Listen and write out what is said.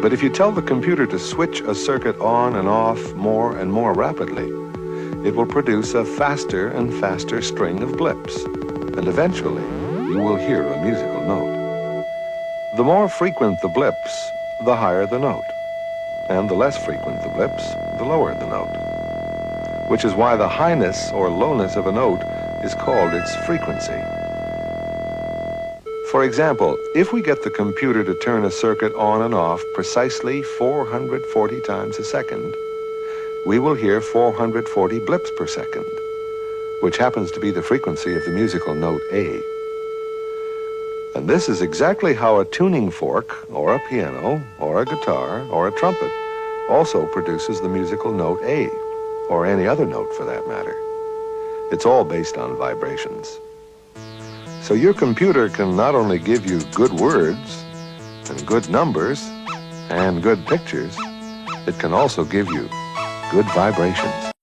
But if you tell the computer to switch a circuit on and off more and more rapidly, it will produce a faster and faster string of blips, and eventually you will hear a musical note. The more frequent the blips, the higher the note, and the less frequent the blips, the lower the note, which is why the highness or lowness of a note is called its frequency. For example, if we get the computer to turn a circuit on and off precisely 440 times a second, we will hear 440 blips per second, which happens to be the frequency of the musical note A. And this is exactly how a tuning fork, or a piano, or a guitar, or a trumpet also produces the musical note A, or any other note for that matter. It's all based on vibrations. So your computer can not only give you good words and good numbers and good pictures, it can also give you good vibrations.